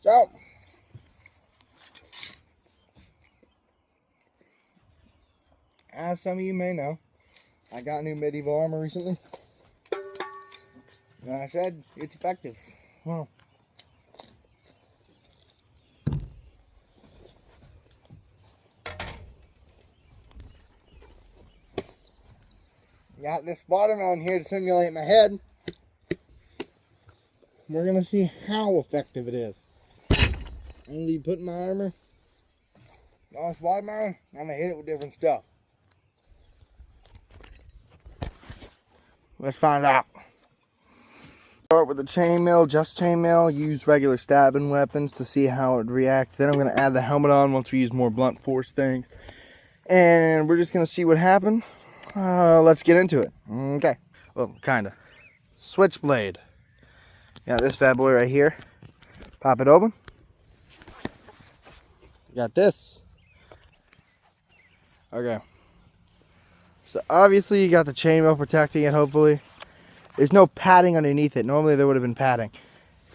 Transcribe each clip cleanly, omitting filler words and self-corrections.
So, as some of you may know, I got new medieval armor recently. And I said, it's effective. Well, got this bottom on here to simulate my head. We're going to see how effective it is. I'm going to be putting my armor on this bottom on. I'm going to hit it with different stuff. Let's find out. Start with the chainmail, just chainmail. Use regular stabbing weapons to see how it reacts. Then I'm going to add the helmet on once we use more blunt force things. And we're just going to see what happens. Let's get into it. Okay. Well, kind of. Switchblade. Got this bad boy right here. Pop it open. Got this. Okay. So obviously you got the chainmail protecting it, hopefully. There's no padding underneath it. Normally there would have been padding.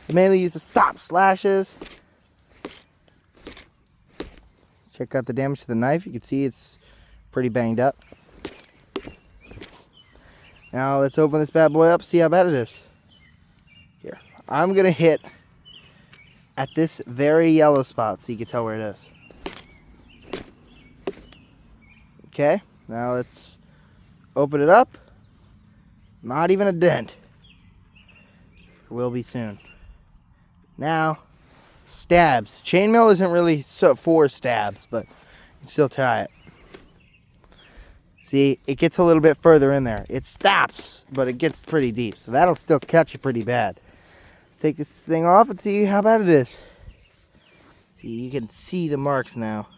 It's mainly used to stop slashes. Check out the damage to the knife. You can see it's pretty banged up. Now let's open this bad boy up, see how bad it is. Here. I'm going to hit at this very yellow spot so you can tell where it is. Okay, now let's open it up. Not even a dent. Will be soon. Now, stabs. Chainmail isn't really for stabs, but you can still try it. See, it gets a little bit further in there. It stops, but it gets pretty deep. So that'll still cut you pretty bad. Let's take this thing off and see how bad it is. See, you can see the marks now.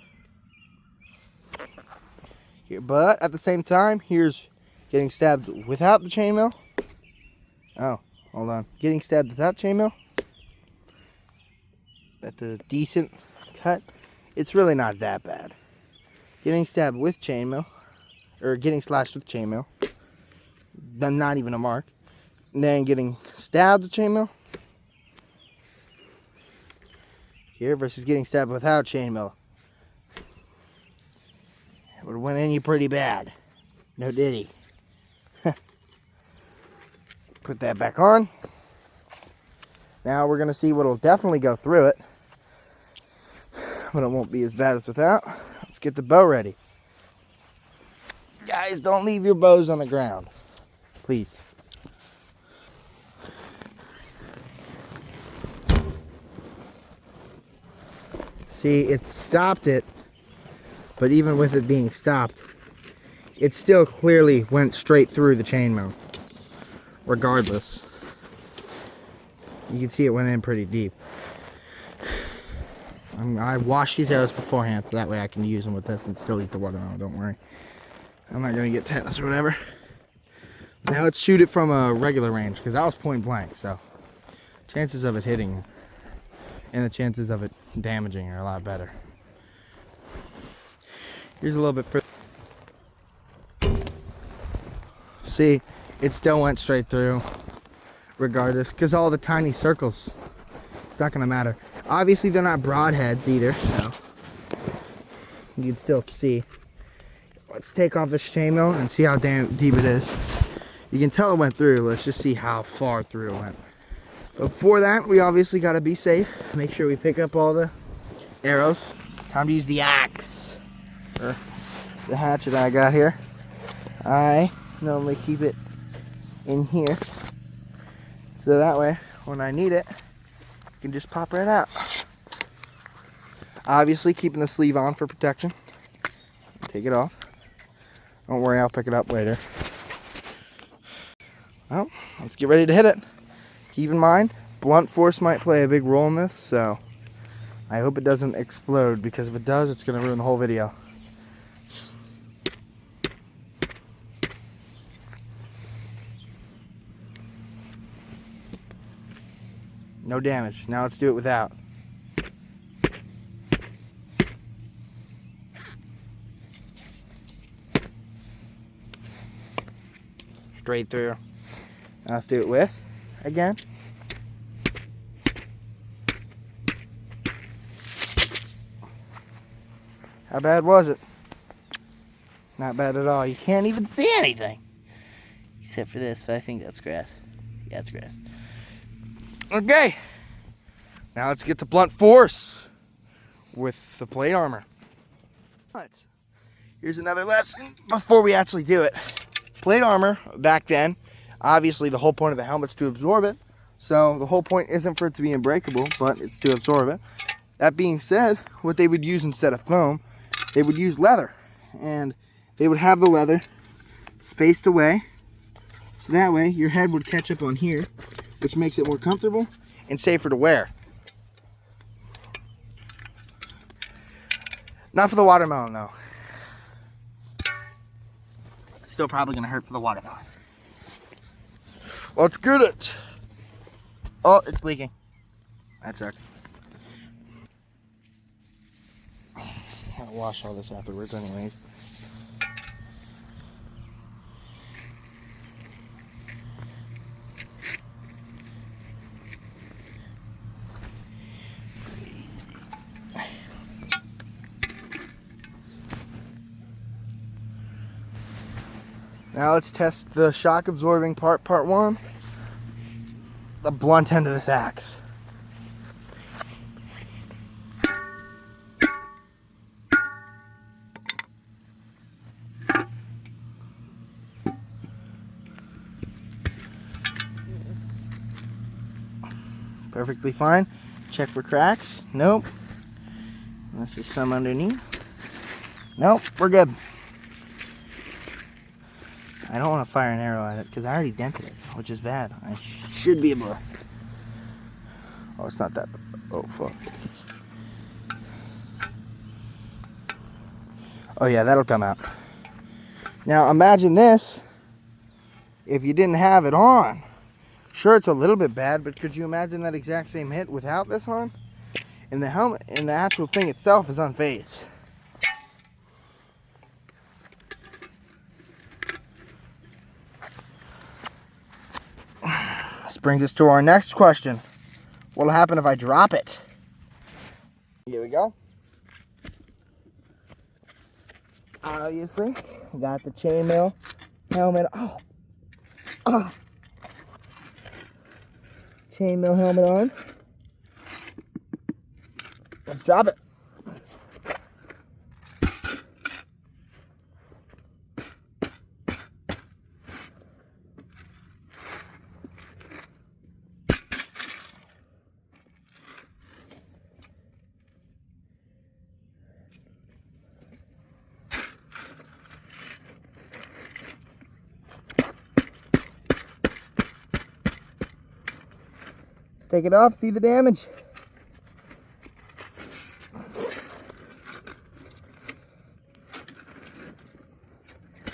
Here, but at the same time, here's getting stabbed without the chainmail. Oh, hold on. Getting stabbed without chainmail. That's a decent cut. It's really not that bad. Getting stabbed with chainmail, or getting slashed with chainmail, not even a mark. And then getting stabbed with chainmail. Here versus getting stabbed without chainmail. It would have went in you pretty bad. No diddy. Put that back on. Now we're going to see what'll definitely go through it. But it won't be as bad as without. Let's get the bow ready. Guys, don't leave your bows on the ground. Please. See, it stopped it. But even with it being stopped, it still clearly went straight through the chainmail. Regardless. You can see it went in pretty deep. I washed these arrows beforehand so that way I can use them with this and still eat the watermelon, don't worry. I'm not going to get tetanus or whatever. Now let's shoot it from a regular range because that was point blank, so chances of it hitting and the chances of it damaging are a lot better. Here's a little bit further. See, it still went straight through regardless because all the tiny circles, it's not going to matter. Obviously they're not broadheads either, so you can still see. Let's take off this chainmail and see how deep it is. You can tell it went through. Let's just see how far through it went. But before that, we obviously got to be safe. Make sure we pick up all the arrows. Time to use the axe. Or the hatchet I got here. I normally keep it in here. So that way, when I need it, I can just pop right out. Obviously, keeping the sleeve on for protection. Take it off. Don't worry, I'll pick it up later. Well, let's get ready to hit it. Keep in mind, blunt force might play a big role in this, so I hope it doesn't explode, because if it does, it's going to ruin the whole video. No damage. Now let's do it without. Straight through. Now let's do it with, again. How bad was it? Not bad at all. You can't even see anything. Except for this, but I think that's grass. Yeah, it's grass. Okay. Now let's get to blunt force with the plate armor. Here's another lesson before we actually do it. Plate armor, back then, obviously the whole point of the helmet's to absorb it. So the whole point isn't for it to be unbreakable, but it's to absorb it. That being said, what they would use instead of foam, they would use leather. And they would have the leather spaced away. So that way your head would catch up on here, which makes it more comfortable and safer to wear. Not for the watermelon though. Still probably gonna hurt for the watermelon. Let's get it. Oh, it's leaking. That sucks. I'll wash all this afterwards anyways. Now let's test the shock absorbing part 1. The blunt end of this axe. Perfectly fine. Check for cracks. Nope. Unless there's some underneath. Nope, we're good. I don't want to fire an arrow at it because I already dented it, which is bad. I should be able to... Oh, it's not that... Oh, fuck. Oh, yeah, that'll come out. Now, imagine this if you didn't have it on. Sure, it's a little bit bad, but could you imagine that exact same hit without this on? And the helmet and the actual thing itself is unfazed. This brings us to our next question. What'll happen if I drop it? Here we go. Obviously, got the chainmail helmet. Oh. Chainmail helmet on. Let's drop it. Take it off, see the damage.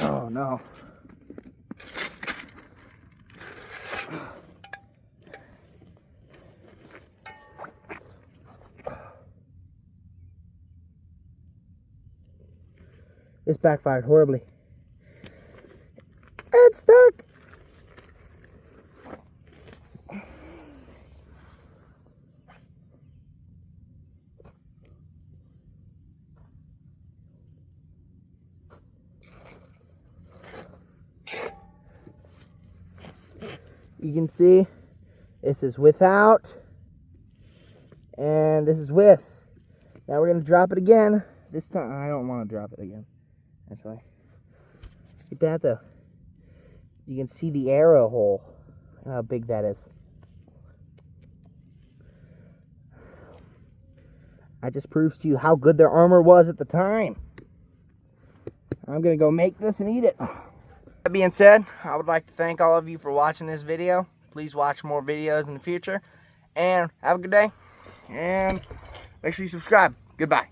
Oh no. This backfired horribly. It's stuck. You can see this is without and this is with. Now we're going to drop it again. This time I don't want to drop it again. Actually. Look at that though. You can see the arrow hole and how big that is. That just proves to you how good their armor was at the time. I'm going to go make this and eat it. That being said, I would like to thank all of you for watching this video. Please watch more videos in the future. And have a good day. And make sure you subscribe. Goodbye.